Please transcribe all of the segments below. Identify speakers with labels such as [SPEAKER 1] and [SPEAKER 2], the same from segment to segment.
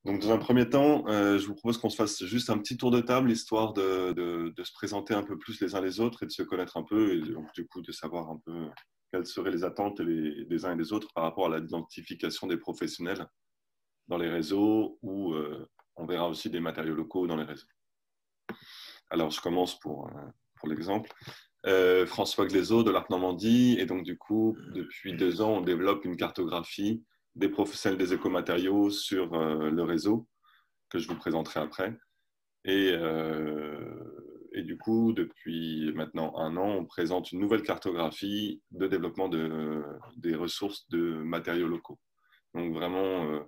[SPEAKER 1] Donc, dans un premier temps, je vous propose qu'on se fasse juste un petit tour de table, histoire de se présenter un peu plus les uns les autres et de se connaître un peu, et donc, du coup, de savoir un peu quelles seraient les attentes des uns et des autres par rapport à l'identification des professionnels dans les réseaux, ou on verra aussi des matériaux locaux dans les réseaux. Alors, je commence pour l'exemple. François Glaiseau de l'Arc Normandie, et donc, du coup, depuis 2 ans, on développe une cartographie des professionnels des écomatériaux sur le réseau, que je vous présenterai après. Et du coup, depuis maintenant 1 an, on présente une nouvelle cartographie de développement des ressources de matériaux locaux. Donc vraiment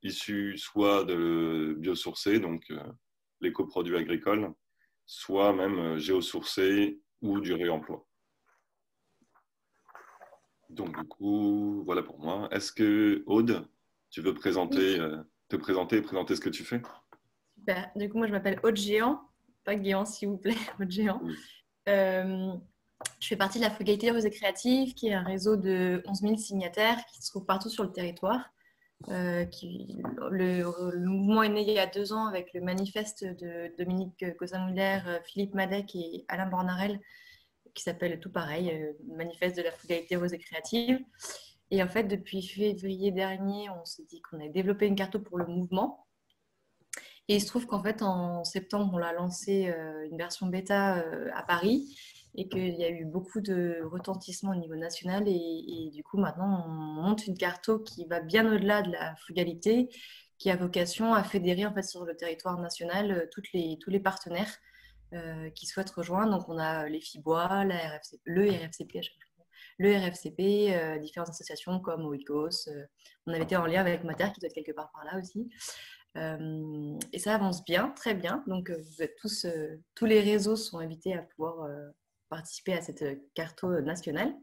[SPEAKER 1] issus soit de biosourcés, donc l'écoproduit agricole, soit même géosourcés ou du réemploi. Donc du coup, voilà pour moi. Est-ce que Aude, tu veux te présenter et présenter ce que tu fais?
[SPEAKER 2] Super. Du coup, moi, je m'appelle Aude Géant, pas Guéant, s'il vous plaît, Aude Géant.
[SPEAKER 1] Oui.
[SPEAKER 2] Je fais partie de la Frugalité Heureuse et Créative, qui est un réseau de 11 000 signataires qui se trouve partout sur le territoire. Le mouvement est né il y a 2 ans avec le manifeste de Dominique Gozan-Muller, Philippe Madec et Alain Bornarel, qui s'appelle tout pareil, manifeste de la Frugalité Heureuse et Créative. Et en fait, depuis février dernier, on s'est dit qu'on allait développer une carte pour le mouvement. Et il se trouve qu'en fait, en septembre, on l'a lancé une version bêta à Paris et qu'il y a eu beaucoup de retentissement au niveau national. Et du coup, maintenant, on monte une carto qui va bien au-delà de la frugalité, qui a vocation à fédérer en fait, sur le territoire national tous les partenaires qui souhaitent rejoindre. Donc, on a les FIBOA, le RFCP, différentes associations comme Oikos. On avait été en lien avec Mater, qui doit être quelque part par là aussi. Et ça avance bien, très bien. Donc, vous êtes tous les réseaux sont invités à pouvoir participer à cette carto nationale.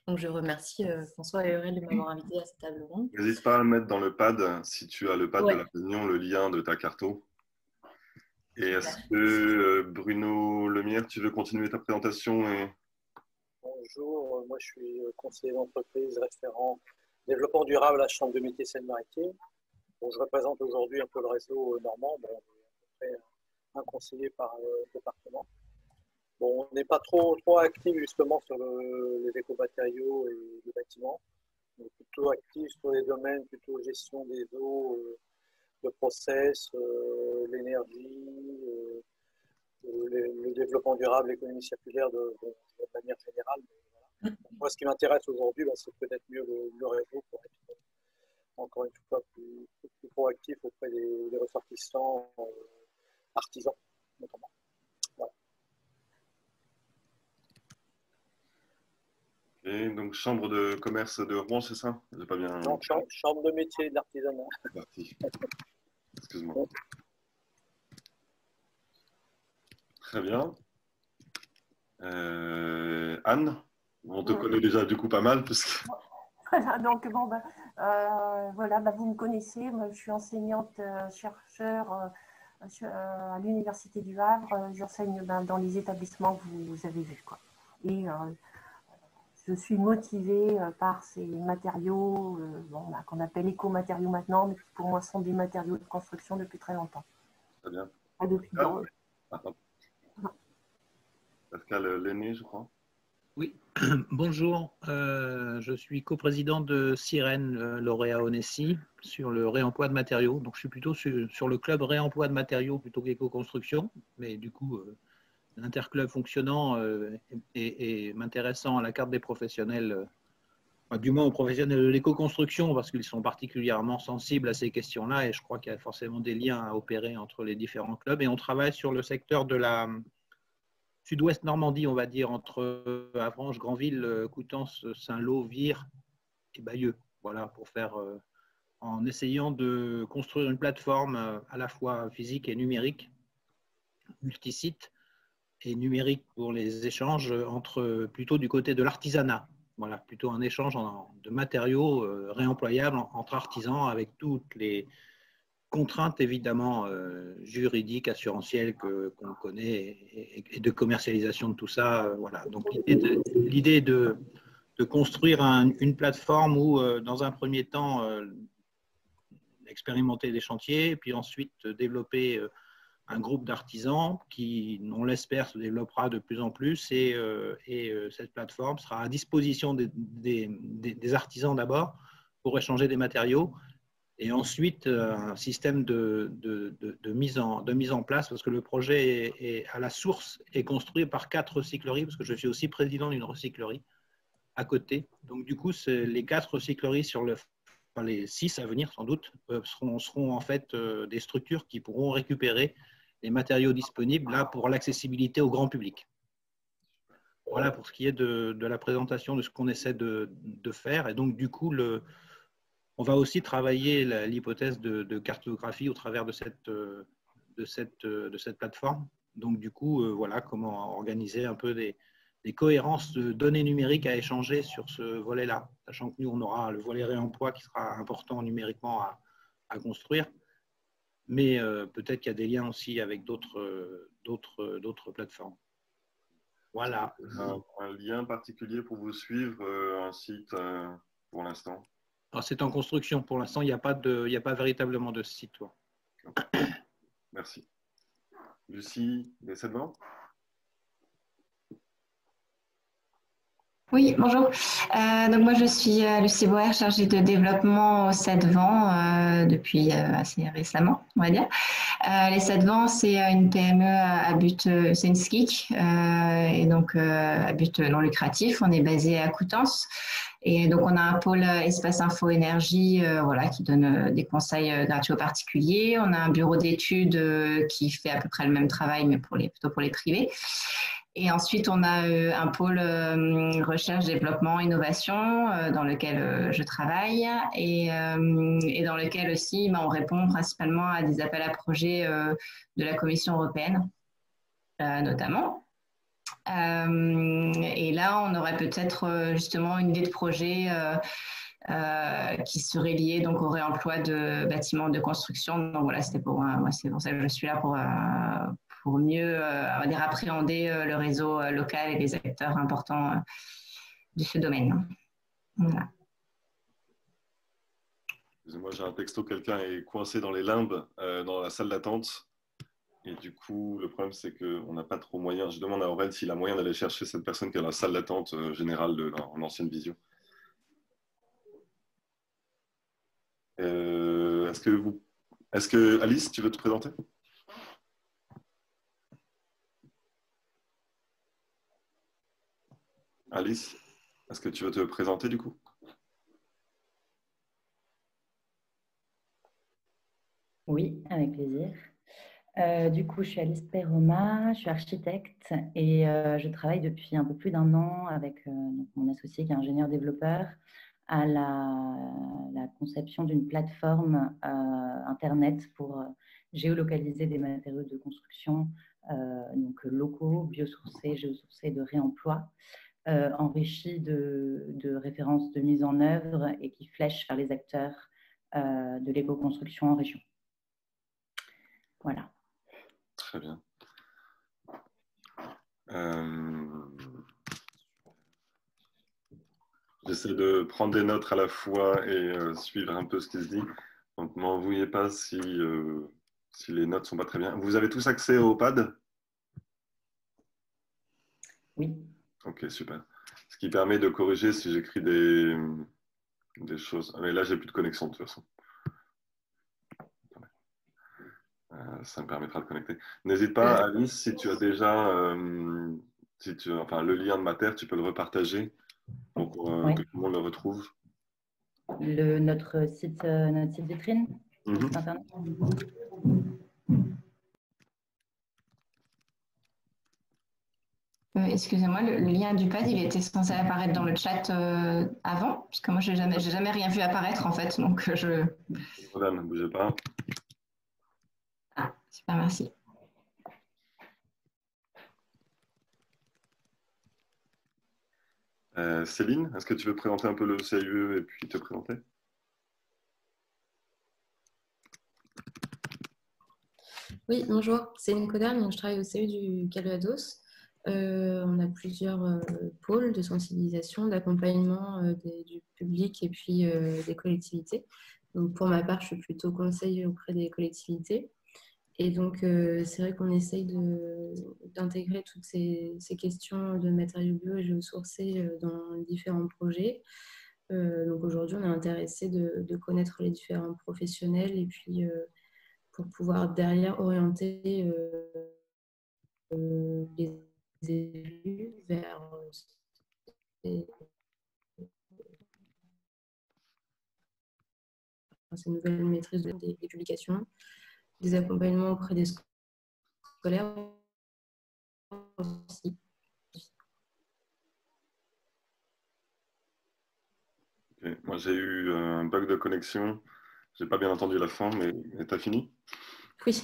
[SPEAKER 2] Donc, je remercie François et Aurèle de m'avoir invité à cette table ronde.
[SPEAKER 1] N'hésite pas à mettre dans le pad, si tu as le pad de la réunion, le lien de ta carto. Et est-ce que Bruno Lemierre, tu veux continuer ta présentation
[SPEAKER 3] Bonjour, moi je suis conseiller d'entreprise référent développement durable à la Chambre de métiers Seine-Maritime. Bon, je représente aujourd'hui un peu le réseau normand, bon, on est à peu près un conseiller par département. Bon, on n'est pas trop actif justement sur les écomatériaux et les bâtiments. On est plutôt actif sur les domaines, plutôt gestion des eaux, le process, l'énergie, le développement durable, l'économie circulaire de manière générale. Mais voilà. Moi, ce qui m'intéresse aujourd'hui, c'est peut-être mieux le réseau pour être encore une fois plus proactif auprès des ressortissants artisans, notamment. Voilà.
[SPEAKER 1] Et donc, chambre de commerce de Rouen, c'est ça? J'ai pas bien...
[SPEAKER 3] Non, chambre de métier et de l'artisanat.
[SPEAKER 1] Excuse-moi. Très bien. Anne, on te connaît déjà du coup pas mal.
[SPEAKER 4] Voilà, donc bon, voilà, vous me connaissez, moi, je suis enseignante chercheur à l'Université du Havre, j'enseigne dans les établissements que vous avez vus, quoi. Et je suis motivée par ces matériaux qu'on appelle écomatériaux maintenant, mais qui pour moi sont des matériaux de construction depuis très longtemps.
[SPEAKER 1] Très bien. Pascal Lenné, je crois.
[SPEAKER 5] Oui, bonjour. Je suis coprésident de Sirène lauréat Onesi sur le réemploi de matériaux. Donc, je suis plutôt sur le club réemploi de matériaux plutôt qu'éco-construction. Mais du coup, l'interclub fonctionnant et m'intéressant à la carte des professionnels, du moins aux professionnels de l'éco-construction, parce qu'ils sont particulièrement sensibles à ces questions-là. Et je crois qu'il y a forcément des liens à opérer entre les différents clubs. Et on travaille sur le secteur de la Sud-Ouest Normandie, on va dire, entre Avranches, Granville, Coutances, Saint-Lô, Vire et Bayeux. Voilà, pour faire, en essayant de construire une plateforme à la fois physique et numérique, multisite et numérique pour les échanges plutôt du côté de l'artisanat. Voilà, plutôt un échange de matériaux réemployables entre artisans avec toutes les contraintes évidemment juridiques, assurantielles qu'on connaît et de commercialisation de tout ça. Voilà. Donc l'idée de construire une plateforme où dans un premier temps expérimenter des chantiers, et puis ensuite développer un groupe d'artisans qui, on l'espère, se développera de plus en plus, et cette plateforme sera à disposition des artisans d'abord pour échanger des matériaux, et ensuite un système de mise en place, parce que le projet est à la source est construit par 4 recycleries, parce que je suis aussi président d'une recyclerie à côté. Donc du coup, les 4 recycleries sur les 6 à venir sans doute seront en fait des structures qui pourront récupérer les matériaux disponibles là pour l'accessibilité au grand public. Voilà pour ce qui est de la présentation de ce qu'on essaie de faire. Et donc du coup, on va aussi travailler l'hypothèse de cartographie au travers de cette plateforme. Donc du coup, voilà comment organiser un peu des cohérences de données numériques à échanger sur ce volet-là, sachant que nous, on aura le volet réemploi qui sera important numériquement à construire, mais peut-être qu'il y a des liens aussi avec d'autres plateformes. Voilà.
[SPEAKER 1] Un lien particulier pour vous suivre, un site pour l'instant?
[SPEAKER 5] C'est en construction. Pour l'instant, il n'y a pas véritablement de site.
[SPEAKER 1] Merci. Lucie, les 7 vents?
[SPEAKER 6] Oui, bonjour. Donc moi, je suis Lucie Boer, chargée de développement au 7 vents depuis assez récemment, on va dire. Les 7 vents, c'est une PME à but, c'est une SCIC, et donc à but non lucratif. On est basé à Coutances. Et donc, on a un pôle espace info énergie voilà, qui donne des conseils gratuits aux particuliers. On a un bureau d'études qui fait à peu près le même travail, mais plutôt pour les privés. Et ensuite, on a un pôle recherche, développement, innovation dans lequel je travaille et dans lequel aussi on répond principalement à des appels à projets de la Commission européenne notamment. Et là, on aurait peut-être justement une idée de projet qui serait liée donc au réemploi de bâtiments de construction. Donc voilà, c'est pour ça que je suis là pour mieux appréhender le réseau local et les acteurs importants de ce domaine. Voilà.
[SPEAKER 1] Excusez-moi, j'ai un texto, quelqu'un est coincé dans les limbes dans la salle d'attente. Et du coup, le problème, c'est qu'on n'a pas trop moyen. Je demande à Aurel s'il a moyen d'aller chercher cette personne qui est dans la salle d'attente générale de l'ancienne visio. Est-ce que Alice, tu veux te présenter? Alice, est-ce que tu veux te présenter du coup?
[SPEAKER 7] Oui, avec plaisir. Du coup, je suis Alice Perroma, je suis architecte et je travaille depuis un peu plus d'1 an avec mon associé qui est ingénieur développeur à la conception d'une plateforme Internet pour géolocaliser des matériaux de construction donc locaux, biosourcés, géosourcés de réemploi, enrichis de références de mise en œuvre et qui flèchent vers les acteurs de l'éco-construction en région. Voilà.
[SPEAKER 1] Très bien. J'essaie de prendre des notes à la fois et suivre un peu ce qui se dit. Donc, ne m'en vouillez pas si les notes ne sont pas très bien. Vous avez tous accès au pad?
[SPEAKER 7] Oui.
[SPEAKER 1] Ok, super. Ce qui permet de corriger si j'écris des choses. Mais là, j'ai plus de connexion de toute façon. Ça me permettra de connecter. N'hésite pas, Alice, si tu as déjà le lien de Mater, tu peux le repartager pour
[SPEAKER 7] oui.
[SPEAKER 1] que tout le monde le retrouve.
[SPEAKER 7] Notre site vitrine, site internet.
[SPEAKER 6] Excusez-moi, le lien du pad, il était censé apparaître dans le chat avant, parce que moi, j'ai jamais rien vu apparaître en fait, donc je.
[SPEAKER 1] Voilà, ne bougez pas.
[SPEAKER 6] Ah, super, merci.
[SPEAKER 1] Céline, est-ce que tu veux présenter un peu le CIE et puis te présenter?
[SPEAKER 8] Oui, bonjour, Céline Codam, je travaille au CIE du Calvados. On a plusieurs pôles de sensibilisation, d'accompagnement du public et puis des collectivités. Donc, pour ma part, je suis plutôt conseil auprès des collectivités. Et donc, c'est vrai qu'on essaye d'intégrer toutes ces questions de matériaux bio et géosourcés dans différents projets. Donc, aujourd'hui, on est intéressé de connaître les différents professionnels et puis pour pouvoir derrière orienter les élus vers ces nouvelles maîtrises des publications, des accompagnements auprès des scolaires aussi.
[SPEAKER 1] Okay. Moi, j'ai eu un bug de connexion. Je n'ai pas bien entendu la fin, mais tu as fini?
[SPEAKER 8] Oui.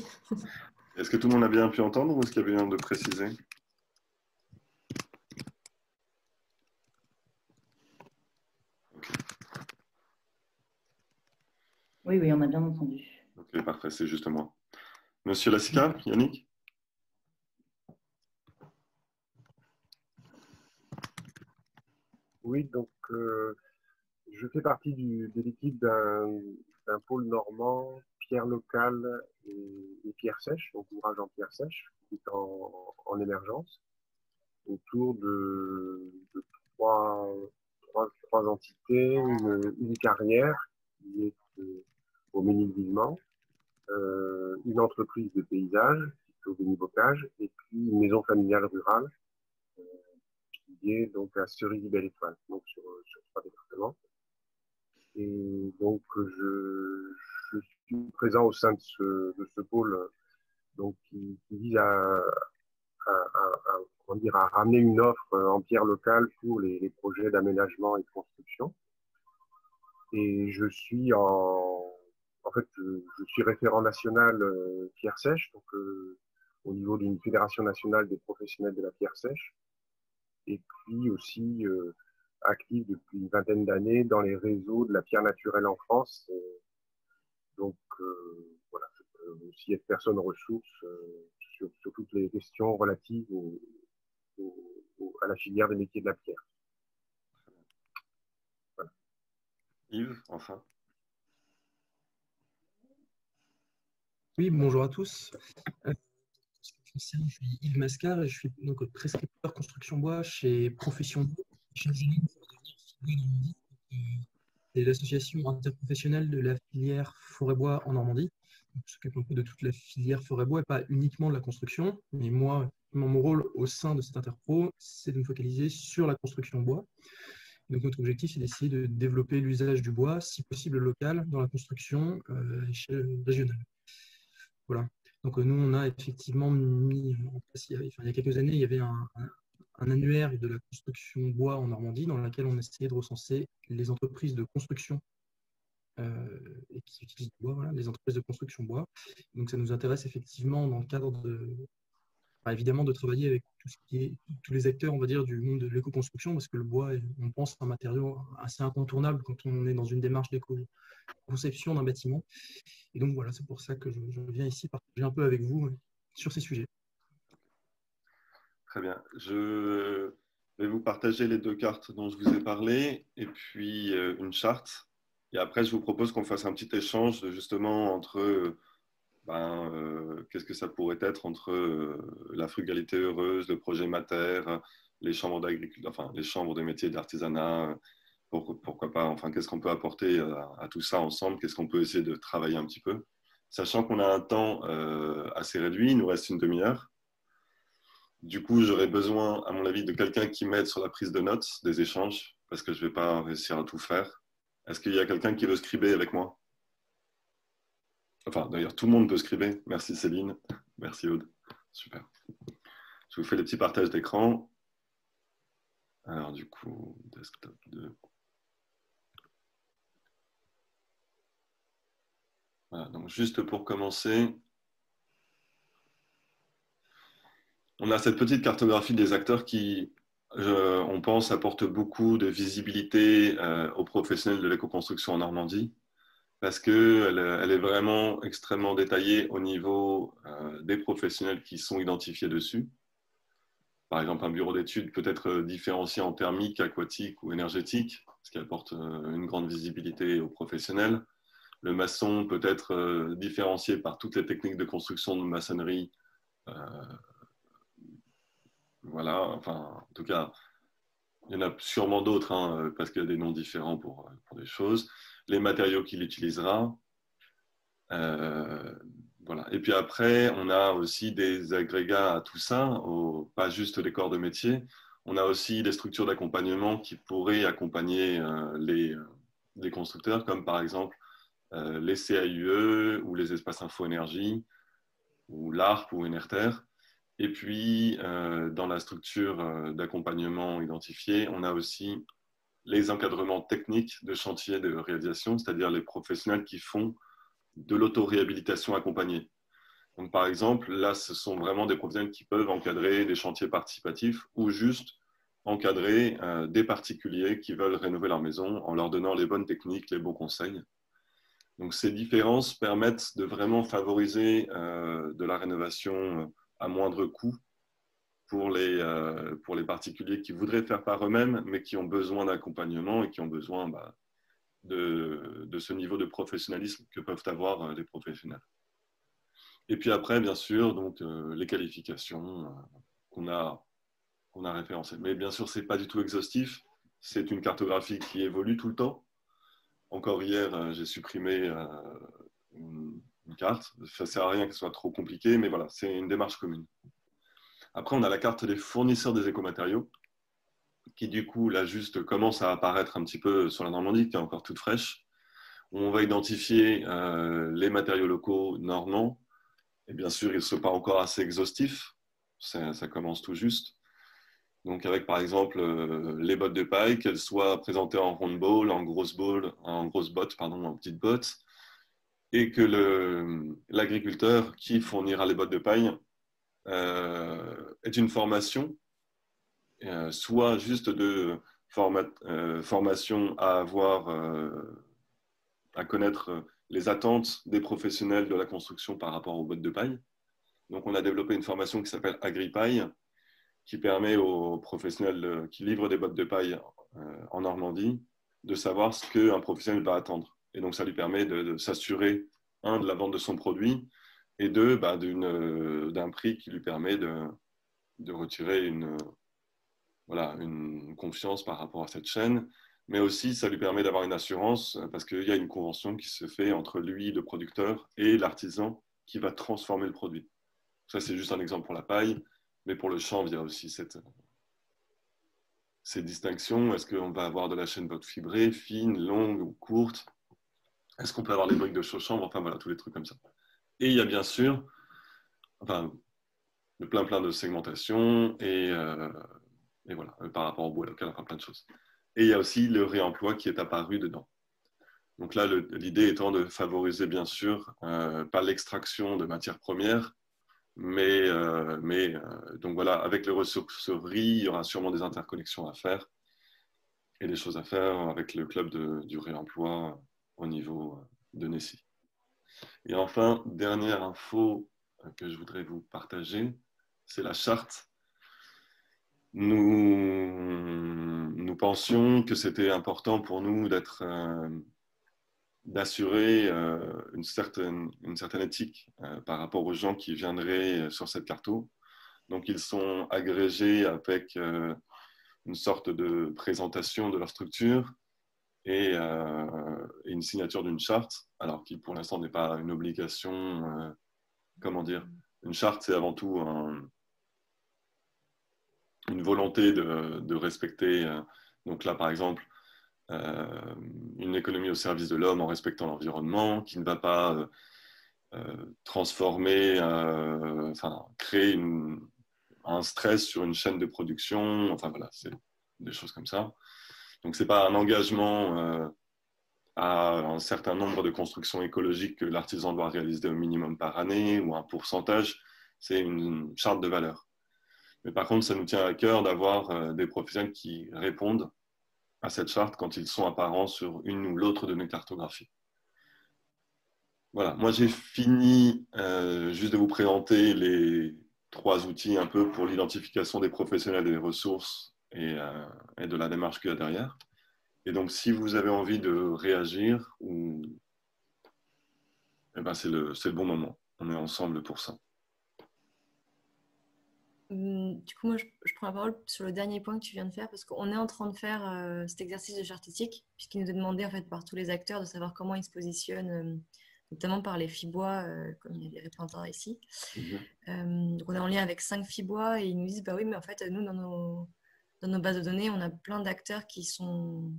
[SPEAKER 1] Est-ce que tout le monde a bien pu entendre ou est-ce qu'il y avait besoin de préciser? Okay.
[SPEAKER 7] Oui, oui, on a bien entendu.
[SPEAKER 1] Ok, parfait, c'est juste moi. Monsieur Lassica, Yannick?
[SPEAKER 9] Oui, donc je fais partie de l'équipe d'un pôle normand, pierre locale et pierre sèche, donc ouvrage en pierre sèche, qui est en émergence, autour de trois entités, une carrière qui est au Ménil-Villemain, une entreprise de paysage qui est au Béni-Bocage, et puis une maison familiale rurale qui est donc à Cerisy-Belle-Étoile, donc sur 3 départements. Et donc, je suis présent au sein de ce pôle donc, qui vise à ramener une offre en pierre locale pour les projets d'aménagement et de construction. Et je suis je suis référent national pierre sèche, donc au niveau d'une fédération nationale des professionnels de la pierre sèche. Et puis aussi actif depuis une vingtaine d'années dans les réseaux de la pierre naturelle en France. Donc voilà, je peux aussi être personne ressource sur toutes les questions relatives à la filière des métiers de la pierre.
[SPEAKER 1] Voilà. Yves, enfin.
[SPEAKER 10] Oui, bonjour à tous. Je suis Yves Mascar et je suis donc prescripteur construction bois chez Profession Bois. C'est l'association interprofessionnelle de la filière forêt-bois en Normandie. Je s'occupe un peu de toute la filière forêt-bois et pas uniquement de la construction. Mais moi, mon rôle au sein de cette interpro, c'est de me focaliser sur la construction bois. Donc notre objectif, c'est d'essayer de développer l'usage du bois, si possible local, dans la construction à échelle régionale. Voilà. Donc nous, on a effectivement mis en place, il y a quelques années, il y avait un annuaire de la construction bois en Normandie dans lequel on essayait de recenser les entreprises de construction et qui utilisent du bois, voilà, les entreprises de construction bois. Donc ça nous intéresse effectivement dans le cadre évidemment de travailler avec tous les acteurs, on va dire, du monde de l'éco-construction, parce que le bois, on pense, un matériau assez incontournable quand on est dans une démarche d'éco-conception d'un bâtiment. Et donc voilà, c'est pour ça que je viens ici partager un peu avec vous sur ces sujets.
[SPEAKER 1] Très bien. Je vais vous partager les 2 cartes dont je vous ai parlé et puis une charte. Et après, je vous propose qu'on fasse un petit échange justement entre qu'est-ce que ça pourrait être entre la frugalité heureuse, le projet Mater, les chambres d'agriculture, enfin les chambres des métiers d'artisanat, pourquoi pas, enfin qu'est-ce qu'on peut apporter à tout ça ensemble, qu'est-ce qu'on peut essayer de travailler un petit peu, sachant qu'on a un temps assez réduit, il nous reste une demi-heure. Du coup, j'aurais besoin, à mon avis, de quelqu'un qui m'aide sur la prise de notes des échanges, parce que je ne vais pas réussir à tout faire. Est-ce qu'il y a quelqu'un qui veut scriber avec moi? Enfin, d'ailleurs, tout le monde peut scriber. Merci Céline. Merci Aude. Super. Je vous fais les petits partages d'écran. Alors, du coup, desktop 2. Voilà, donc juste pour commencer, on a cette petite cartographie des acteurs qui, on pense, apportent beaucoup de visibilité aux professionnels de l'éco-construction en Normandie, parce qu'elle est vraiment extrêmement détaillée au niveau des professionnels qui sont identifiés dessus. Par exemple, un bureau d'études peut être différencié en thermique, aquatique ou énergétique, ce qui apporte une grande visibilité aux professionnels. Le maçon peut être différencié par toutes les techniques de construction de maçonnerie. Voilà, enfin, en tout cas, il y en a sûrement d'autres, hein, parce qu'il y a des noms différents pour des choses. Les matériaux qu'il utilisera. Voilà. Et puis après, on a aussi des agrégats à tout ça, pas juste les corps de métier. On a aussi des structures d'accompagnement qui pourraient accompagner les constructeurs, comme par exemple les CAUE ou les espaces info-énergie, ou l'ARP ou Enerter. Et puis, dans la structure d'accompagnement identifiée, on a aussi les encadrements techniques de chantier de réalisation, c'est-à-dire les professionnels qui font de l'auto-réhabilitation accompagnée. Donc, par exemple, là, ce sont vraiment des professionnels qui peuvent encadrer des chantiers participatifs ou juste encadrer des particuliers qui veulent rénover leur maison en leur donnant les bonnes techniques, les bons conseils. Donc, ces différences permettent de vraiment favoriser de la rénovation à moindre coût pour les particuliers qui voudraient faire par eux-mêmes, mais qui ont besoin d'accompagnement et qui ont besoin de ce niveau de professionnalisme que peuvent avoir les professionnels. Et puis après, bien sûr, donc, les qualifications qu'on a référencées. Mais bien sûr, ce n'est pas du tout exhaustif. C'est une cartographie qui évolue tout le temps. Encore hier, j'ai supprimé une carte. Ça ne sert à rien que ce soit trop compliqué, mais voilà, c'est une démarche commune. Après, on a la carte des fournisseurs des écomatériaux, qui du coup, là, juste commence à apparaître un petit peu sur la Normandie, qui est encore toute fraîche. On va identifier les matériaux locaux normands. Et bien sûr, ils ne sont pas encore assez exhaustifs. Ça commence tout juste. Donc, avec par exemple les bottes de paille, qu'elles soient présentées en round ball, en grosse botte, en petite botte, et que l'agriculteur qui fournira les bottes de paille est une formation, soit juste de formation à avoir, à connaître les attentes des professionnels de la construction par rapport aux bottes de paille. Donc, on a développé une formation qui s'appelle AgriPaille, qui permet aux professionnels qui livrent des bottes de paille en Normandie de savoir ce qu'un professionnel va attendre. Et donc, ça lui permet de s'assurer, un, de la vente de son produit, et deux, d'un prix qui lui permet de retirer une confiance par rapport à cette chaîne. Mais aussi, ça lui permet d'avoir une assurance parce qu'il y a une convention qui se fait entre lui, le producteur, et l'artisan qui va transformer le produit. Ça, c'est juste un exemple pour la paille, mais pour le chanvre, il y a aussi ces distinctions. Est-ce qu'on va avoir de la chaîne botte fibrée, fine, longue ou courte? Est-ce qu'on peut avoir des briques de chanvre? Enfin, voilà, tous les trucs comme ça. Et il y a bien sûr plein de segmentation et voilà, par rapport au bois local, plein de choses. Et il y a aussi le réemploi qui est apparu dedans. Donc là, l'idée étant de favoriser, bien sûr, pas l'extraction de matières premières, mais donc voilà, avec les ressourceries, il y aura sûrement des interconnexions à faire et des choses à faire avec le club du réemploi au niveau de Nessie. Et enfin, dernière info que je voudrais vous partager, c'est la charte. Nous pensions que c'était important pour nous d'assurer une certaine éthique par rapport aux gens qui viendraient sur cette carto. Donc, ils sont agrégés avec une sorte de présentation de leur structure et une signature d'une charte, alors qui pour l'instant n'est pas une obligation. Comment dire? Une charte, c'est avant tout une volonté de respecter, donc là par exemple, une économie au service de l'homme en respectant l'environnement, qui ne va pas transformer, créer un stress sur une chaîne de production, enfin voilà, c'est des choses comme ça. Donc c'est pas un engagement à un certain nombre de constructions écologiques que l'artisan doit réaliser au minimum par année ou un pourcentage, c'est une charte de valeur. Mais par contre, ça nous tient à cœur d'avoir des professionnels qui répondent à cette charte quand ils sont apparents sur une ou l'autre de nos cartographies. Voilà, moi j'ai fini juste de vous présenter les 3 outils un peu pour l'identification des professionnels et des ressources et de la démarche qu'il y a derrière. Et donc, si vous avez envie de réagir ou eh ben, c'est le bon moment. On est ensemble pour ça.
[SPEAKER 2] Du coup, moi, je prends la parole sur le dernier point que tu viens de faire, parce qu'on est en train de faire cet exercice de charte éthique, puisqu'il nous est demandé en fait, par tous les acteurs de savoir comment ils se positionnent, notamment par les FIBOA, comme il y a des représentants ici. Donc, on est en lien avec 5 FIBOA et ils nous disent, bah oui, mais en fait, nous, dans nos bases de données, on a plein d'acteurs qui sont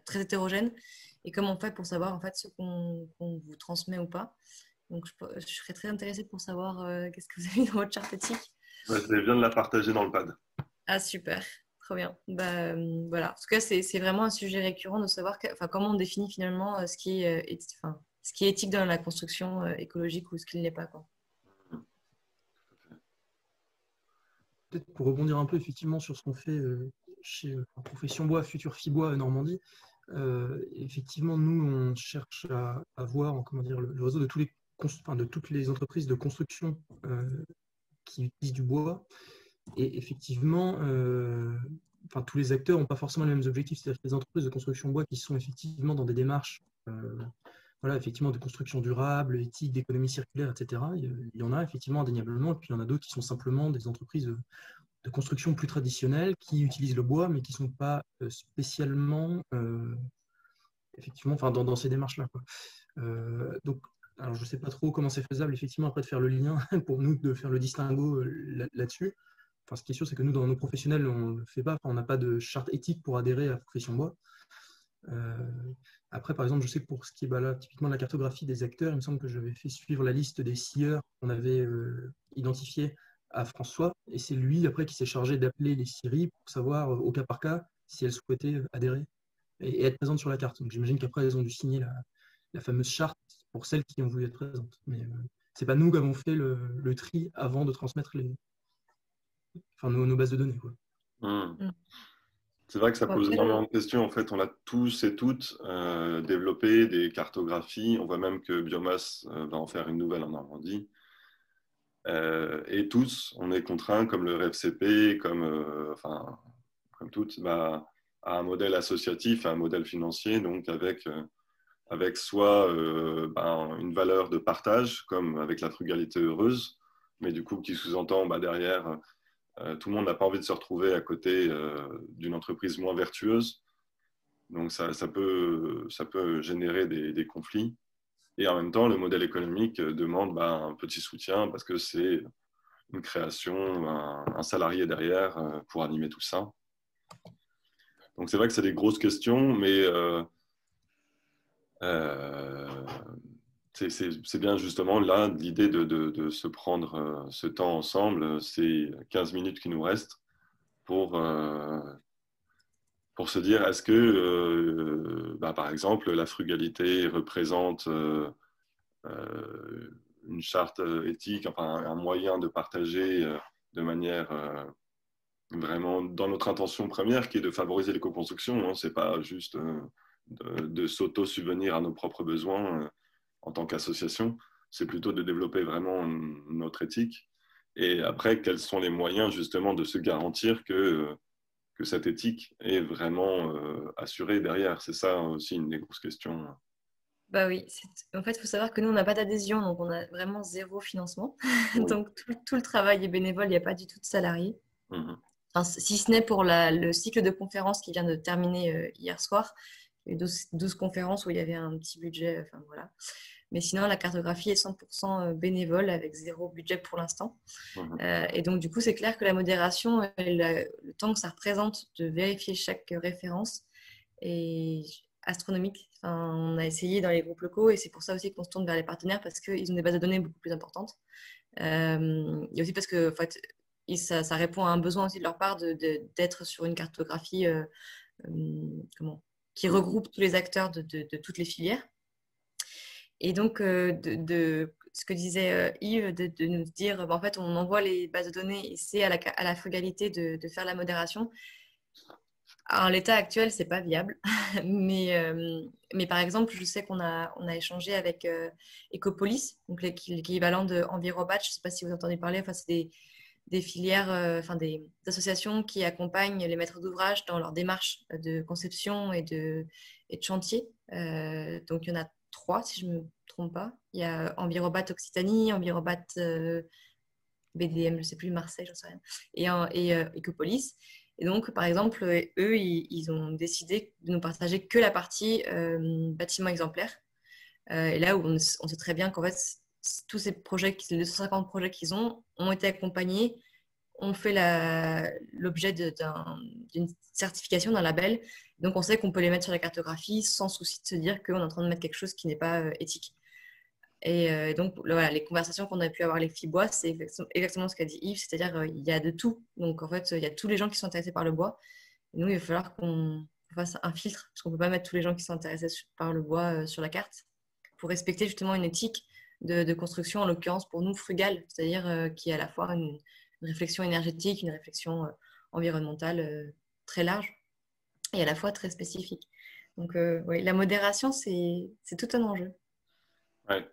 [SPEAKER 2] très hétérogènes. Et comment on fait pour savoir en fait, ce qu'on vous transmet ou pas. Donc, je serais très intéressée pour savoir qu'est-ce que vous avez mis dans votre charte éthique.
[SPEAKER 1] Ouais, je viens de la partager dans le pad.
[SPEAKER 2] Ah, super, trop bien. Bah, voilà. En tout cas, c'est vraiment un sujet récurrent de savoir comment on définit finalement ce qui est éthique dans la construction écologique ou ce qui ne l'est pas, quoi.
[SPEAKER 10] Peut-être pour rebondir un peu effectivement sur ce qu'on fait chez Profession Bois, Futur Fibois Normandie, effectivement, nous, on cherche à voir comment dire, le réseau de, de toutes les entreprises de construction qui utilisent du bois. Et effectivement, tous les acteurs n'ont pas forcément les mêmes objectifs. C'est-à-dire que les entreprises de construction bois qui sont effectivement dans des démarches effectivement, de construction durable, éthique, d'économie circulaire, etc. Il y en a effectivement indéniablement. Et puis il y en a d'autres qui sont simplement des entreprises de construction plus traditionnelles qui utilisent le bois, mais qui ne sont pas spécialement effectivement dans ces démarches-là. Donc, alors je ne sais pas trop comment c'est faisable, effectivement, après de faire le lien, pour nous, de faire le distinguo là-dessus. Enfin, ce qui est sûr, c'est que nous, dans nos professionnels, on ne le fait pas. Enfin, on n'a pas de charte éthique pour adhérer à la Profession Bois. Après, par exemple, je sais que pour ce qui est là, typiquement la cartographie des acteurs, il me semble que j'avais fait suivre la liste des scieurs qu'on avait identifiés à François. Et c'est lui, après, qui s'est chargé d'appeler les scieries pour savoir, au cas par cas, si elles souhaitaient adhérer et être présentes sur la carte. Donc, j'imagine qu'après, elles ont dû signer la fameuse charte pour celles qui ont voulu être présentes. Mais ce n'est pas nous qui avons fait le tri avant de transmettre nos bases de données, quoi.
[SPEAKER 1] C'est vrai que ça pose énormément de questions. En fait, on a tous et toutes développé des cartographies. On voit même que Biomasse va en faire une nouvelle en Normandie. Et tous, on est contraints, comme le RFCP, comme toutes, à un modèle associatif, à un modèle financier, donc avec soit une valeur de partage, comme avec la frugalité heureuse, mais du coup qui sous-entend derrière, tout le monde n'a pas envie de se retrouver à côté d'une entreprise moins vertueuse. Donc ça peut générer des conflits. Et en même temps, le modèle économique demande un petit soutien parce que c'est une création, un salarié derrière pour animer tout ça. Donc c'est vrai que c'est des grosses questions, mais c'est bien justement là l'idée de se prendre ce temps ensemble, ces 15 minutes qui nous restent pour se dire est-ce que par exemple la frugalité représente une charte éthique, enfin un moyen de partager de manière vraiment dans notre intention première qui est de favoriser l'éco-construction, hein. C'est pas juste de s'auto-subvenir à nos propres besoins en tant qu'association, c'est plutôt de développer vraiment notre éthique. Et après, quels sont les moyens justement de se garantir que cette éthique est vraiment assurée derrière? C'est ça aussi une des grosses questions.
[SPEAKER 2] Bah oui, en fait, il faut savoir que nous, on n'a pas d'adhésion, donc on a vraiment 0 financement.
[SPEAKER 1] Oui.
[SPEAKER 2] Donc tout le travail est bénévole, il n'y a pas du tout de salariés. Enfin, si ce n'est pour le cycle de conférences qui vient de terminer hier soir. Il y a eu 12 conférences où il y avait un petit budget, enfin voilà. Mais sinon, la cartographie est 100% bénévole avec 0 budget pour l'instant. Et donc, du coup, c'est clair que la modération, le temps que ça représente de vérifier chaque référence est astronomique. Enfin, on a essayé dans les groupes locaux et c'est pour ça aussi qu'on se tourne vers les partenaires parce qu'ils ont des bases de données beaucoup plus importantes. Et aussi parce que en fait, ça répond à un besoin aussi de leur part d'être sur une cartographie qui regroupe tous les acteurs de toutes les filières. Et donc, ce que disait Yves, de nous dire, en fait, on envoie les bases de données et c'est à la frugalité de faire la modération. En l'état actuel, c'est pas viable. mais par exemple, je sais qu'on a échangé avec Ecopolis, donc l'équivalent de Envirobatch. Je ne sais pas si vous entendez parler. Enfin, c'est des filières, des associations qui accompagnent les maîtres d'ouvrage dans leur démarche de conception et de chantier. Donc, il y en a 3, si je ne me trompe pas. Il y a Envirobat Occitanie, Envirobat BDM, je ne sais plus, Marseille, j'en sais rien, et Ecopolis. Et donc, par exemple, eux, ils ont décidé de nous partager que la partie bâtiment exemplaire. Et là où on sait très bien qu'en fait, tous ces projets, les 250 projets qu'ils ont été accompagnés, ont fait l'objet d'une certification, d'un label. Donc, on sait qu'on peut les mettre sur la cartographie sans souci de se dire qu'on est en train de mettre quelque chose qui n'est pas éthique. Et donc, voilà, les conversations qu'on a pu avoir avec Fibois, c'est exactement ce qu'a dit Yves, c'est-à-dire il y a de tout. Donc, en fait, il y a tous les gens qui sont intéressés par le bois. Et nous, il va falloir qu'on fasse un filtre, parce qu'on ne peut pas mettre tous les gens qui sont intéressés par le bois sur la carte, pour respecter justement une éthique de construction, en l'occurrence pour nous frugale, c'est-à-dire qui est à la fois une réflexion énergétique, une réflexion environnementale très large et à la fois très spécifique. Donc, oui, la modération, c'est tout un enjeu.
[SPEAKER 1] Ouais.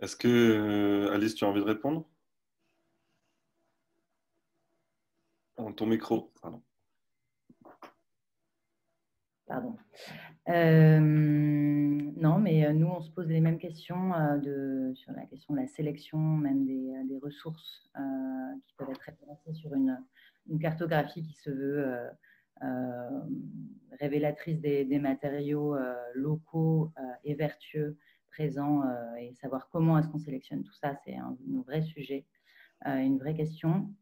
[SPEAKER 1] Est-ce que, Alice, tu as envie de répondre? Ton micro, pardon.
[SPEAKER 7] Pardon. Non, mais nous, on se pose les mêmes questions sur la question de la sélection, même des ressources qui peuvent être référencées sur une cartographie qui se veut révélatrice des matériaux locaux et vertueux présents et savoir comment est-ce qu'on sélectionne tout ça, c'est un vrai sujet, une vraie question.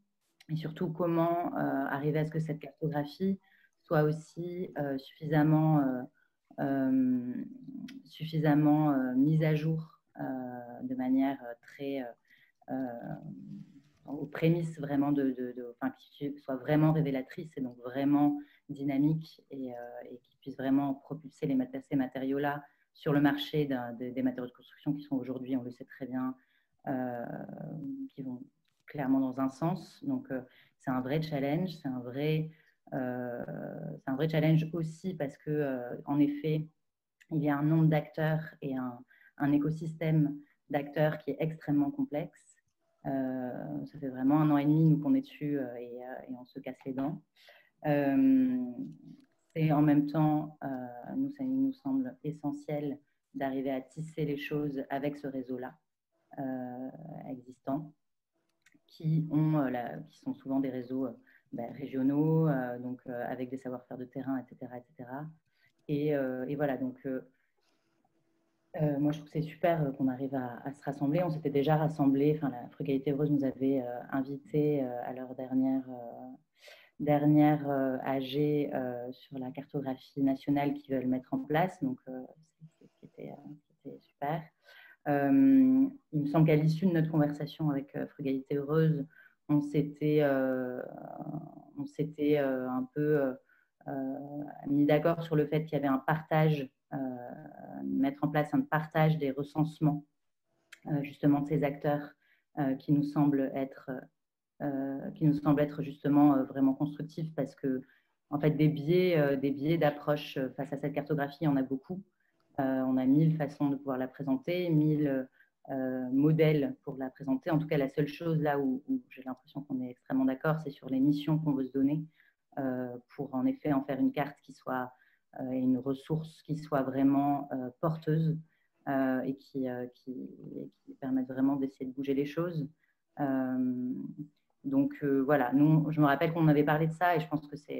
[SPEAKER 7] Et surtout, comment arriver à ce que cette cartographie soit aussi suffisamment mise à jour de manière très aux prémices vraiment qui soit vraiment révélatrice et donc vraiment dynamique et qui puisse vraiment propulser ces matériaux-là sur le marché des matériaux de construction qui sont aujourd'hui, on le sait très bien, qui vont clairement dans un sens. Donc, c'est un vrai challenge, c'est un vrai challenge aussi parce que, en effet, il y a un nombre d'acteurs et un écosystème d'acteurs qui est extrêmement complexe. Ça fait vraiment 1 an et demi, nous, qu'on est dessus et on se casse les dents. Et en même temps, ça nous semble essentiel d'arriver à tisser les choses avec ce réseau-là existant, qui sont souvent des réseaux régionaux, donc avec des savoir-faire de terrain, etc. etc. Et voilà, donc moi je trouve que c'est super qu'on arrive à se rassembler. On s'était déjà rassemblés, enfin la Frugalité Heureuse nous avait invités à leur dernière AG sur la cartographie nationale qu'ils veulent mettre en place, donc c'était super. Il me semble qu'à l'issue de notre conversation avec Frugalité Heureuse, on s'était un peu mis d'accord sur le fait qu'il y avait un partage, mettre en place un partage des recensements justement de ces acteurs qui nous semble être justement vraiment constructifs parce que en fait des biais d'approche face à cette cartographie, il y en a beaucoup. On a 1000 façons de pouvoir la présenter, 1000 modèles pour la présenter. En tout cas, la seule chose là où j'ai l'impression qu'on est extrêmement d'accord, c'est sur les missions qu'on veut se donner pour en effet en faire une carte qui soit une ressource qui soit vraiment porteuse et qui permette vraiment d'essayer de bouger les choses. Donc voilà, nous, je me rappelle qu'on avait parlé de ça et je pense que ça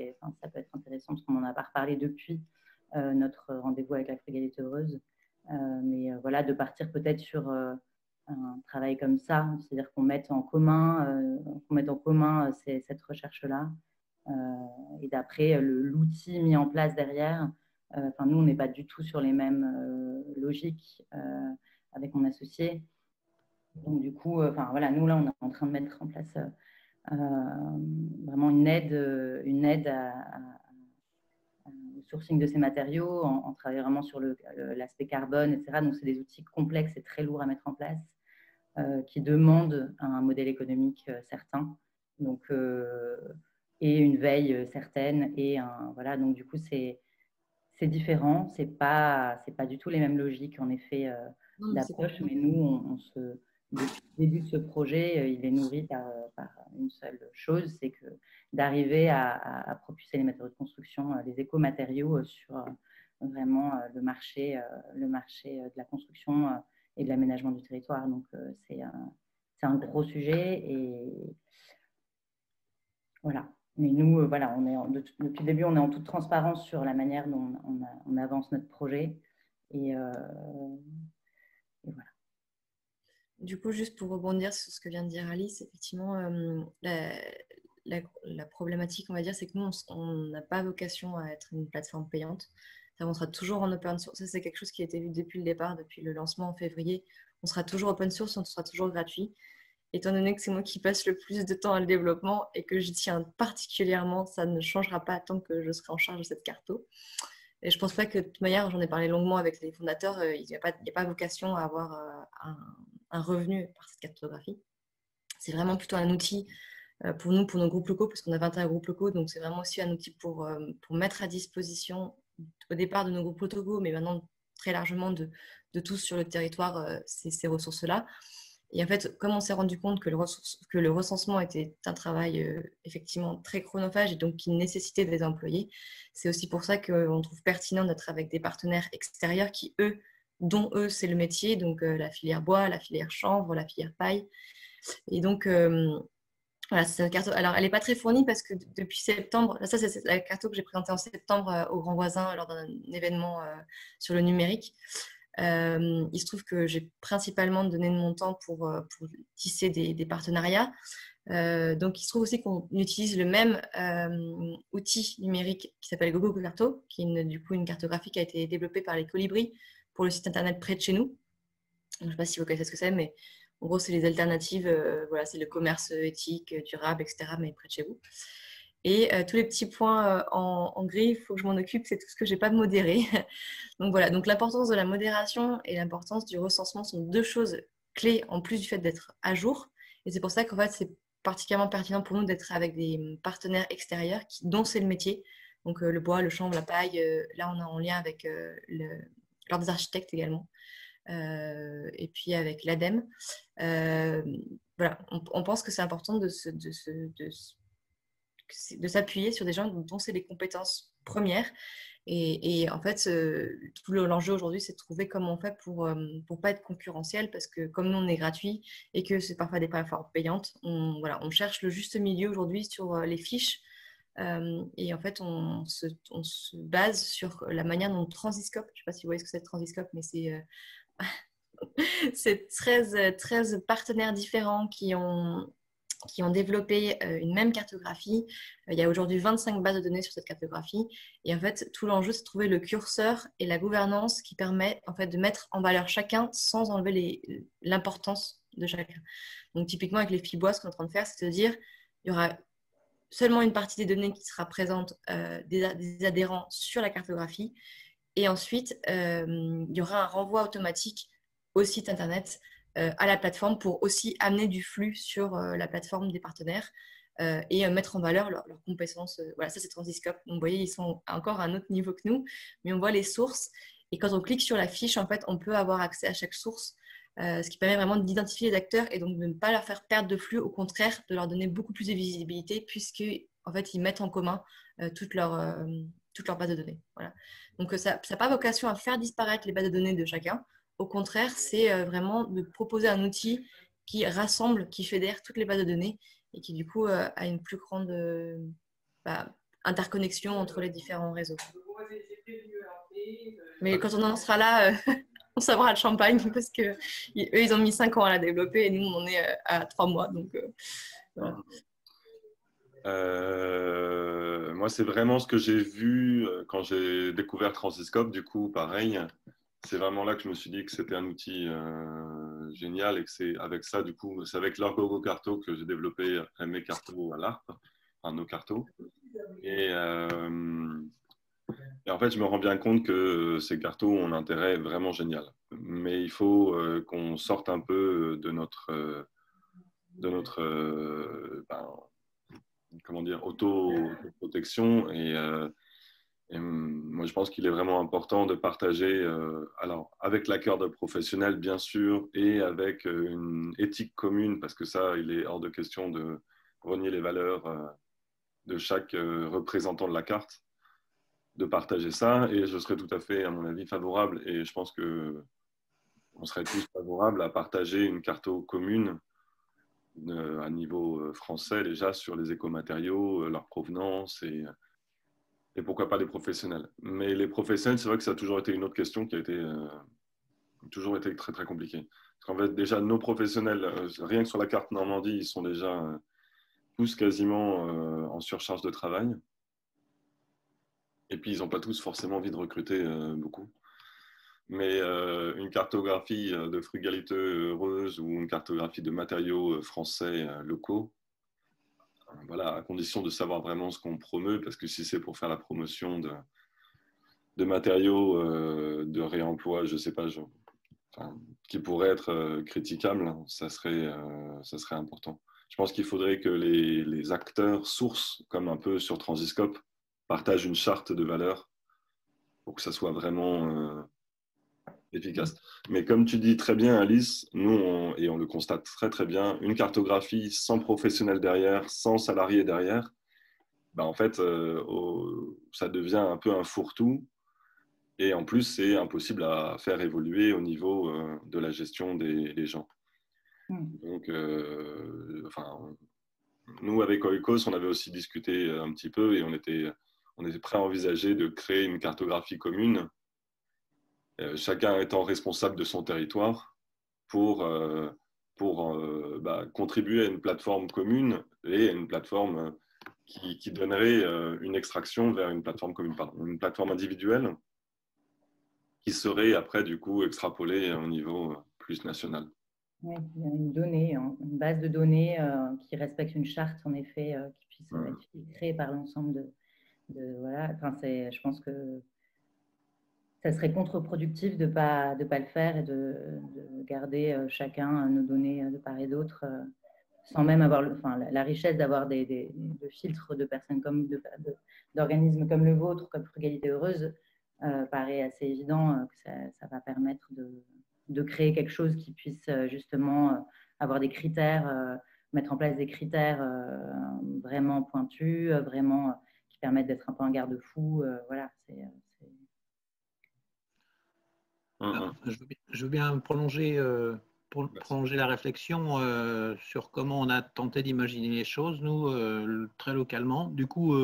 [SPEAKER 7] peut être intéressant parce qu'on n'en a pas reparlé depuis notre rendez-vous avec la Frugalité Heureuse. Mais voilà, de partir peut-être sur un travail comme ça, c'est-à-dire qu'on mette en commun, cette recherche-là. Et d'après, l'outil mis en place derrière, nous, on n'est pas du tout sur les mêmes logiques avec mon associé. Donc, du coup, voilà, nous, là, on est en train de mettre en place vraiment une aide au sourcing de ces matériaux, en travaillant vraiment sur l'aspect carbone, etc. Donc, c'est des outils complexes et très lourds à mettre en place, qui demandent un modèle économique certain. Donc, et une veille certaine. Et voilà, donc du coup, c'est différent. C'est pas du tout les mêmes logiques, en effet, d'approche. Mais nous, depuis le début de ce projet, il est nourri par une seule chose, c'est que d'arriver à propulser les matériaux de construction, les écomatériaux vraiment le marché de la construction et de l'aménagement du territoire. Donc, c'est un gros sujet. Et voilà. Mais nous, voilà, depuis le début, on est en toute transparence sur la manière dont on avance notre projet. Et voilà.
[SPEAKER 2] Du coup, juste pour rebondir sur ce que vient de dire Alice, effectivement, la problématique, on va dire, c'est que nous, on n'a pas vocation à être une plateforme payante. On sera toujours en open source. Ça, c'est quelque chose qui a été vu depuis le départ, depuis le lancement en février. On sera toujours open source, on sera toujours gratuit. Étant donné que c'est moi qui passe le plus de temps à le développement et que je tiens particulièrement, ça ne changera pas tant que je serai en charge de cette carto. Et je ne pense pas que, de toute manière, j'en ai parlé longuement avec les fondateurs, il n'y a pas vocation à avoir un revenu par cette cartographie. C'est vraiment plutôt un outil pour nous, pour nos groupes locaux, parce qu'on a 21 groupes locaux, donc c'est vraiment aussi un outil pour mettre à disposition au départ de nos groupes locaux, mais maintenant très largement de tous sur le territoire ces ressources-là. Et en fait, comme on s'est rendu compte que le recensement était un travail effectivement très chronophage et donc qui nécessitait des employés, c'est aussi pour ça qu'on trouve pertinent d'être avec des partenaires extérieurs dont c'est le métier, donc la filière bois, la filière chanvre, la filière paille. Et donc, voilà, c'est une carte. Alors, elle n'est pas très fournie parce que depuis septembre, ça c'est la carte que j'ai présentée en septembre aux grands voisins lors d'un événement sur le numérique. Il se trouve que j'ai principalement donné de mon temps pour tisser des partenariats. Donc, il se trouve aussi qu'on utilise le même outil numérique qui s'appelle GoGoCarto, qui est du coup une cartographie qui a été développée par les Colibris pour le site internet près de chez nous. Je ne sais pas si vous connaissez ce que c'est, mais en gros, c'est les alternatives. Voilà, c'est le commerce éthique, durable, etc., mais près de chez vous. Et tous les petits points en gris, il faut que je m'en occupe, c'est tout ce que je n'ai pas modéré. Donc voilà, donc l'importance de la modération et l'importance du recensement sont deux choses clés en plus du fait d'être à jour. Et c'est pour ça qu'en fait, c'est particulièrement pertinent pour nous d'être avec des partenaires extérieurs dont c'est le métier. Donc le bois, le chanvre, la paille, là on est en lien avec l'Ordre des architectes également. Et puis avec l'ADEME. Voilà, on pense que c'est important de s'appuyer sur des gens dont c'est les compétences premières. Et en fait, tout l'enjeu aujourd'hui, c'est de trouver comment on fait pour pas être concurrentiel, parce que comme nous, on est gratuit et que c'est parfois des plateformes payantes, on cherche le juste milieu aujourd'hui sur les fiches. Et en fait, on se base sur la manière dont Transiscope, je ne sais pas si vous voyez ce que c'est Transiscope, mais c'est 13 partenaires différents qui ont développé une même cartographie. Il y a aujourd'hui 25 bases de données sur cette cartographie. Et en fait, tout l'enjeu, c'est de trouver le curseur et la gouvernance qui permet en fait, de mettre en valeur chacun sans enlever l'importance de chacun. Donc, typiquement, avec les FIBOIS, ce qu'on est en train de faire, c'est de dire il y aura seulement une partie des données qui sera présente des adhérents sur la cartographie. Et ensuite, il y aura un renvoi automatique au site internet, à la plateforme, pour aussi amener du flux sur la plateforme des partenaires et mettre en valeur leurs compétences. Voilà, ça c'est Transiscope. Donc, vous voyez, ils sont encore à un autre niveau que nous, mais on voit les sources. Et quand on clique sur la fiche, en fait, on peut avoir accès à chaque source, ce qui permet vraiment d'identifier les acteurs et donc de ne pas leur faire perdre de flux, au contraire, de leur donner beaucoup plus de visibilité, puisqu'ils en fait, ils mettent en commun toute leur base de données. Voilà. Donc, ça n'a pas vocation à faire disparaître les bases de données de chacun. Au contraire, c'est vraiment de proposer un outil qui rassemble, qui fédère toutes les bases de données et qui, du coup, a une plus grande interconnexion entre les différents réseaux. Mais quand on en sera là, on saura le champagne, parce qu'eux, ils ont mis 5 ans à la développer et nous, on est à 3 mois. Donc, voilà.
[SPEAKER 1] Moi, c'est vraiment ce que j'ai vu quand j'ai découvert Transiscope. Du coup, pareil, c'est vraiment là que je me suis dit que c'était un outil génial et que c'est avec ça, du coup, c'est avec leur GoGoCarto que j'ai développé mes cartos à l'ARP, enfin nos cartos. Et en fait, je me rends bien compte que ces cartos ont un intérêt vraiment génial. Mais il faut qu'on sorte un peu de notre comment dire, autoprotection. Et moi, je pense qu'il est vraiment important de partager, alors avec l'accord de professionnels, bien sûr, et avec une éthique commune, parce que ça, il est hors de question de renier les valeurs de chaque représentant de la carte. de partager ça. Et je serais tout à fait, à mon avis, favorable. Et je pense qu'on serait tous favorables à partager une carto commune à niveau français déjà sur les écomatériaux, leur provenance et pourquoi pas les professionnels. Mais les professionnels, c'est vrai que ça a toujours été une autre question qui a toujours été très très compliquée. Parce qu'en fait, déjà, nos professionnels, rien que sur la carte Normandie, ils sont déjà tous quasiment en surcharge de travail. Et puis, ils n'ont pas tous forcément envie de recruter beaucoup. Mais une cartographie de frugalité heureuse ou une cartographie de matériaux français locaux, voilà, à condition de savoir vraiment ce qu'on promeut, parce que si c'est pour faire la promotion de matériaux de réemploi, je ne sais pas, qui pourraient être critiquables, ça serait important. Je pense qu'il faudrait que les acteurs sources, comme un peu sur Transiscope, partagent une charte de valeurs pour que ça soit vraiment efficace. Mais comme tu dis très bien, Alice, nous, et on le constate très très bien, une cartographie sans professionnel derrière, sans salarié derrière, ben en fait, ça devient un peu un fourre-tout. Et en plus, c'est impossible à faire évoluer au niveau de la gestion des gens. Donc, nous, avec Oikos, on avait aussi discuté un petit peu et on était prêt à envisager de créer une cartographie commune, chacun étant responsable de son territoire pour contribuer à une plateforme commune et à une plateforme qui donnerait une extraction vers une plateforme commune, pardon, une plateforme individuelle qui serait après du coup extrapolée au niveau plus national.
[SPEAKER 7] Oui, une donnée, une base de données qui respecte une charte, en effet, qui puisse être créée par l'ensemble voilà. Enfin, je pense que ça serait contre-productif de pas le faire et de garder chacun nos données de part et d'autre, sans même avoir la richesse d'avoir de filtres de personnes comme d'organismes comme le vôtre, comme Frugalité Heureuse, paraît assez évident que ça va permettre de créer quelque chose qui puisse justement avoir des critères, mettre en place des critères vraiment pointus, vraiment qui permettent d'être un peu un garde-fou. Voilà,
[SPEAKER 5] Je veux bien prolonger la réflexion sur comment on a tenté d'imaginer les choses, nous, très localement. Du coup,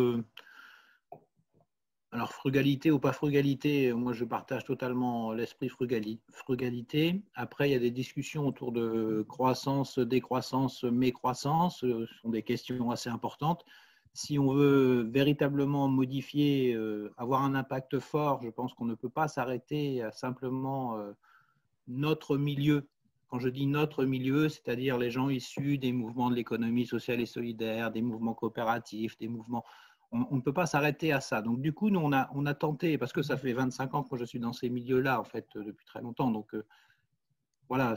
[SPEAKER 5] alors frugalité ou pas frugalité, moi je partage totalement l'esprit frugalité. Après, il y a des discussions autour de croissance, décroissance, mécroissance, ce sont des questions assez importantes. Si on veut véritablement modifier, avoir un impact fort, je pense qu'on ne peut pas s'arrêter à simplement notre milieu. Quand je dis notre milieu, c'est-à-dire les gens issus des mouvements de l'économie sociale et solidaire, des mouvements coopératifs, des mouvements… On ne peut pas s'arrêter à ça. Donc, du coup, nous, on a tenté, parce que ça fait 25 ans que je suis dans ces milieux-là, en fait, depuis très longtemps. Donc, voilà,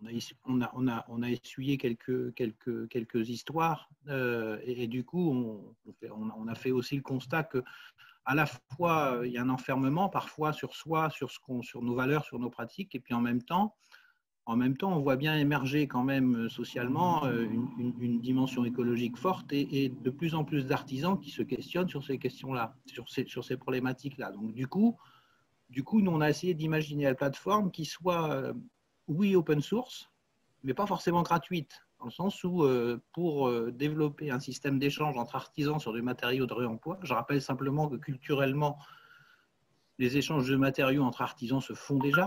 [SPEAKER 5] on a essuyé quelques histoires. Et du coup, on a fait aussi le constat que à la fois, il y a un enfermement parfois sur soi, sur nos valeurs, sur nos pratiques, et puis en même temps, on voit bien émerger quand même socialement une dimension écologique forte et de plus en plus d'artisans qui se questionnent sur ces questions-là, sur ces problématiques-là. Donc du coup, nous, on a essayé d'imaginer la plateforme qui soit, oui, open source, mais pas forcément gratuite, dans le sens où pour développer un système d'échange entre artisans sur des matériaux de réemploi, je rappelle simplement que culturellement, les échanges de matériaux entre artisans se font déjà.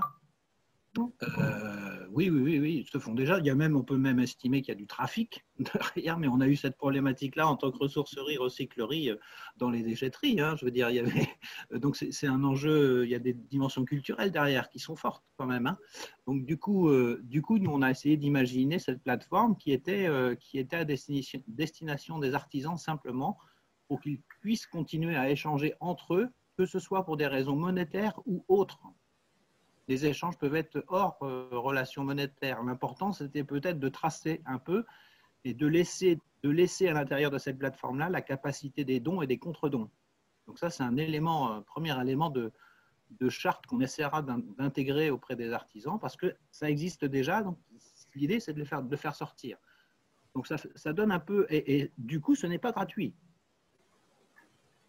[SPEAKER 5] Oui, ils se font déjà. On peut même estimer qu'il y a du trafic derrière, mais on a eu cette problématique-là en tant que ressourcerie, recyclerie dans les déchetteries. Je veux dire, donc c'est un enjeu. Il y a des dimensions culturelles derrière qui sont fortes quand même. Donc du coup, nous on a essayé d'imaginer cette plateforme qui était à destination des artisans simplement pour qu'ils puissent continuer à échanger entre eux, que ce soit pour des raisons monétaires ou autres. Les échanges peuvent être hors relation monétaire. L'important, c'était peut-être de tracer un peu et de laisser à l'intérieur de cette plateforme-là la capacité des dons et des contre-dons. Donc ça, c'est un premier élément de charte qu'on essaiera d'intégrer auprès des artisans parce que ça existe déjà. Donc l'idée, c'est de le faire sortir. Donc ça donne un peu… Et du coup, ce n'est pas gratuit.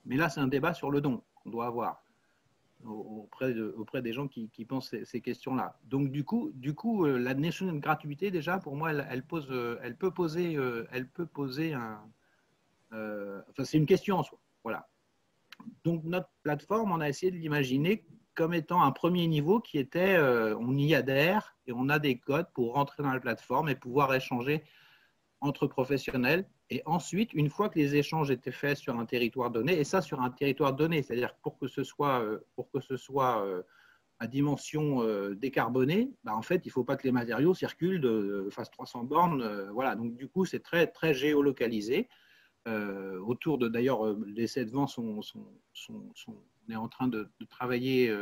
[SPEAKER 5] Mais là, c'est un débat sur le don qu'on doit avoir auprès des gens qui pensent ces questions-là. Donc, du coup, la notion de gratuité, déjà, pour moi, elle peut poser un... enfin, c'est une question en soi. Voilà. Donc, notre plateforme, on a essayé de l'imaginer comme étant un premier niveau qui était, on y adhère et on a des codes pour rentrer dans la plateforme et pouvoir échanger entre professionnels. Et ensuite, une fois que les échanges étaient faits sur un territoire donné, et ça sur un territoire donné, c'est-à-dire pour que ce soit à dimension décarbonée, bah, en fait, il ne faut pas que les matériaux circulent fassent 300 bornes. Voilà. Donc, du coup, c'est très, très géolocalisé. Autour de, d'ailleurs, les 7 vents on est en train de travailler,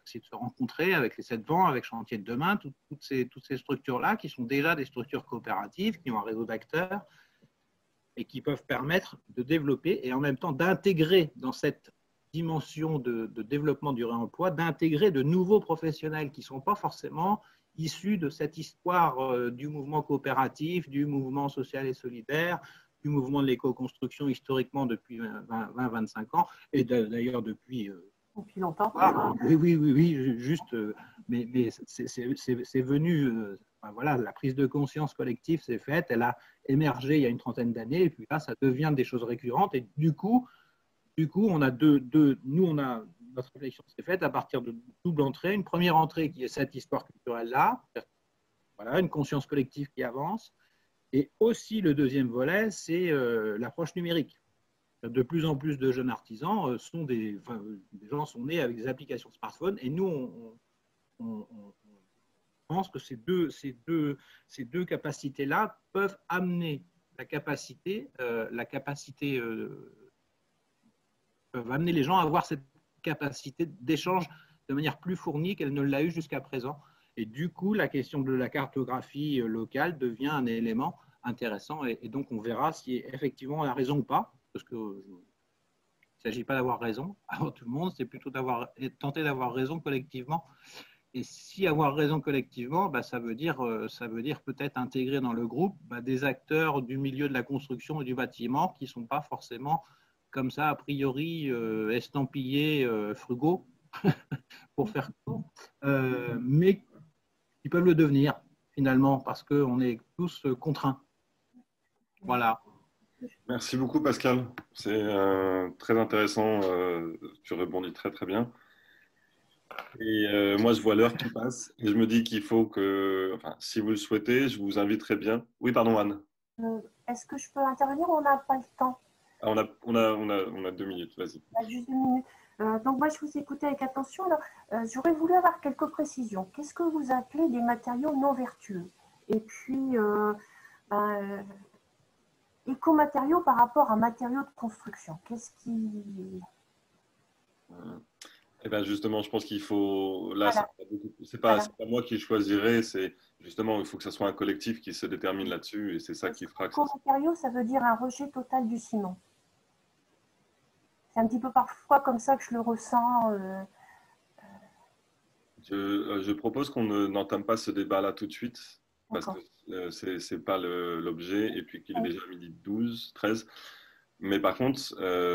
[SPEAKER 5] essayer de se rencontrer avec les 7 vents, avec Chantier de demain, toutes ces structures-là qui sont déjà des structures coopératives, qui ont un réseau d'acteurs et qui peuvent permettre de développer et en même temps d'intégrer dans cette dimension de développement du réemploi, d'intégrer de nouveaux professionnels qui ne sont pas forcément issus de cette histoire du mouvement coopératif, du mouvement social et solidaire, du mouvement de l'éco-construction historiquement depuis 20-25 ans, et d'ailleurs depuis
[SPEAKER 4] longtemps.
[SPEAKER 5] Oui, juste, mais c'est venu, voilà, la prise de conscience collective s'est faite, elle a émergé il y a une trentaine d'années, et puis là, ça devient des choses récurrentes, et du coup on a notre réflexion s'est faite à partir de double entrée, une première entrée qui est cette histoire culturelle-là, voilà, une conscience collective qui avance. Et aussi, le deuxième volet, c'est l'approche numérique. De plus en plus de jeunes artisans des gens sont nés avec des applications smartphone. Et nous, on pense que ces deux capacités-là peuvent amener peuvent amener les gens à avoir cette capacité d'échange de manière plus fournie qu'elle ne l'a eu jusqu'à présent. Et du coup, la question de la cartographie locale devient un élément intéressant. Et donc, on verra si effectivement on a raison ou pas. Parce qu'il ne s'agit pas d'avoir raison avant tout le monde, c'est plutôt tenter d'avoir raison collectivement. Et si avoir raison collectivement, bah, ça veut dire peut-être intégrer dans le groupe des acteurs du milieu de la construction et du bâtiment qui ne sont pas forcément comme ça, a priori, estampillés, frugaux, pour faire court, mais qui peuvent le devenir finalement parce qu'on est tous contraints. Voilà.
[SPEAKER 1] Merci beaucoup Pascal, c'est très intéressant, tu rebondis très très bien. Et moi je vois l'heure qui passe et je me dis qu'il faut que, enfin, si vous le souhaitez, je vous inviterai bien. Oui, pardon Anne.
[SPEAKER 4] Est-ce que je peux intervenir ou on n'a pas le temps?
[SPEAKER 1] On a 2 minutes, vas-y.
[SPEAKER 4] Juste 2 minutes. Donc moi je vous écoutais avec attention. J'aurais voulu avoir quelques précisions. Qu'est-ce que vous appelez des matériaux non vertueux? Et puis écomatériaux par rapport à matériaux de construction. Qu'est-ce qui...
[SPEAKER 1] Eh bien justement, je pense qu'il faut... Là,
[SPEAKER 4] voilà.
[SPEAKER 1] c'est pas moi qui choisirai, c'est justement, il faut que ce soit un collectif qui se détermine là-dessus et c'est ça qui fera que...
[SPEAKER 4] Écomatériaux, ça veut dire un rejet total du ciment. C'est un petit peu parfois comme ça que je le ressens.
[SPEAKER 1] Je propose qu'on n'entame pas ce débat-là tout de suite, parce que ce n'est pas l'objet, et puis qu'il est déjà midi 12, 13. Mais par contre,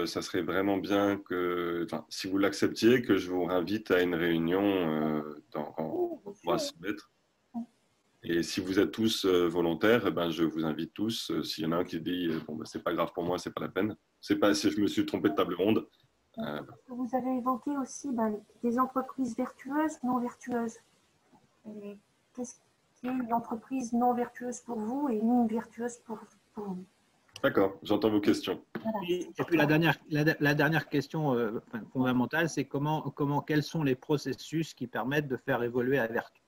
[SPEAKER 1] ça serait vraiment bien que, si vous l'acceptiez, que je vous invite à une réunion on va s'y mettre. Et si vous êtes tous volontaires, je vous invite tous. S'il y en a un qui dit c'est pas grave pour moi, c'est pas la peine. C'est pas si je me suis trompé de table ronde.
[SPEAKER 4] Vous avez évoqué aussi des entreprises vertueuses, non vertueuses. Qu'est-ce qui est une entreprise non vertueuse pour vous et une vertueuse pour vous?
[SPEAKER 1] D'accord, j'entends vos questions.
[SPEAKER 4] Voilà.
[SPEAKER 5] Et puis la dernière question fondamentale, c'est quels sont les processus qui permettent de faire évoluer la vertu.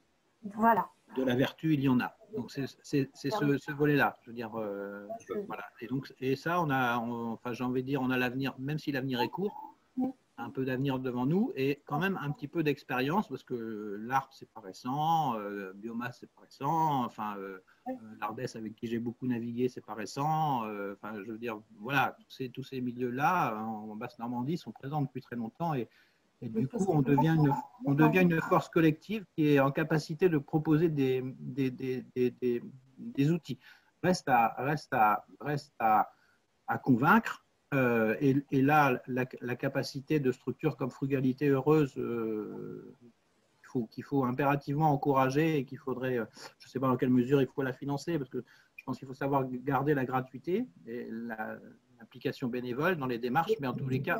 [SPEAKER 4] Voilà.
[SPEAKER 5] De la vertu, il y en a. Donc c'est ce volet-là. Je veux dire, voilà. Et ça, j'ai envie de dire, on a l'avenir, même si l'avenir est court, un peu d'avenir devant nous et quand même un petit peu d'expérience parce que l'ARP c'est pas récent, biomasse c'est pas récent, l'Ardèche avec qui j'ai beaucoup navigué c'est pas récent, je veux dire voilà tous ces milieux-là en Basse-Normandie sont présents depuis très longtemps et du coup on devient une force collective qui est en capacité de proposer des outils. Reste à convaincre Et là, la capacité de structures comme Frugalité Heureuse, qu'il faut impérativement encourager et qu'il faudrait, je ne sais pas dans quelle mesure il faut la financer, parce que je pense qu'il faut savoir garder la gratuité et l'implication bénévole dans les démarches, mais en tous les cas,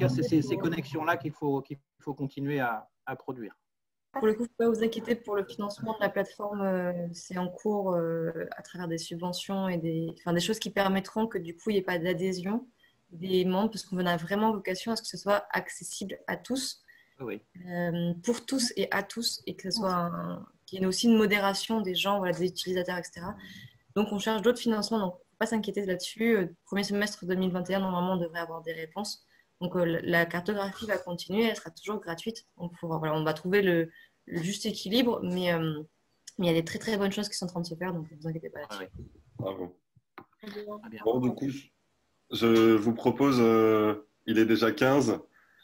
[SPEAKER 5] c'est ces connexions-là qu'il faut continuer à produire.
[SPEAKER 2] Pour le coup, il ne faut pas vous inquiéter pour le financement de la plateforme. C'est en cours à travers des subventions et des choses qui permettront que du coup, il n'y ait pas d'adhésion des membres, parce qu'on a vraiment vocation à ce que ce soit accessible à tous,
[SPEAKER 5] oui.
[SPEAKER 2] Pour tous et à tous, et que ce soit qu'il y ait aussi une modération des gens, voilà, des utilisateurs, etc. Donc, on cherche d'autres financements, donc il ne faut pas s'inquiéter là-dessus. Premier semestre 2021, normalement, on devrait avoir des réponses. Donc, la cartographie va continuer, elle sera toujours gratuite. Donc, on va trouver le juste équilibre, mais il y a des très très bonnes choses qui sont en train de se faire, donc ne vous inquiétez pas là-dessus.
[SPEAKER 1] Bravo. Bon, du coup, je vous propose, il est déjà 15,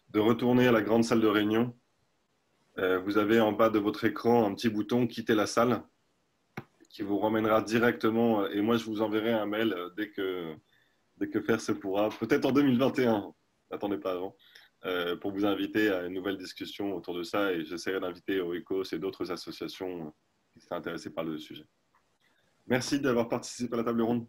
[SPEAKER 1] de retourner à la grande salle de réunion. Vous avez en bas de votre écran un petit bouton « Quitter la salle » qui vous ramènera directement, et moi je vous enverrai un mail dès que faire se pourra, peut-être en 2021, n'attendez pas avant, pour vous inviter à une nouvelle discussion autour de ça, et j'essaierai d'inviter Oikos et d'autres associations qui seraient intéressées par le sujet. Merci d'avoir participé à la table ronde.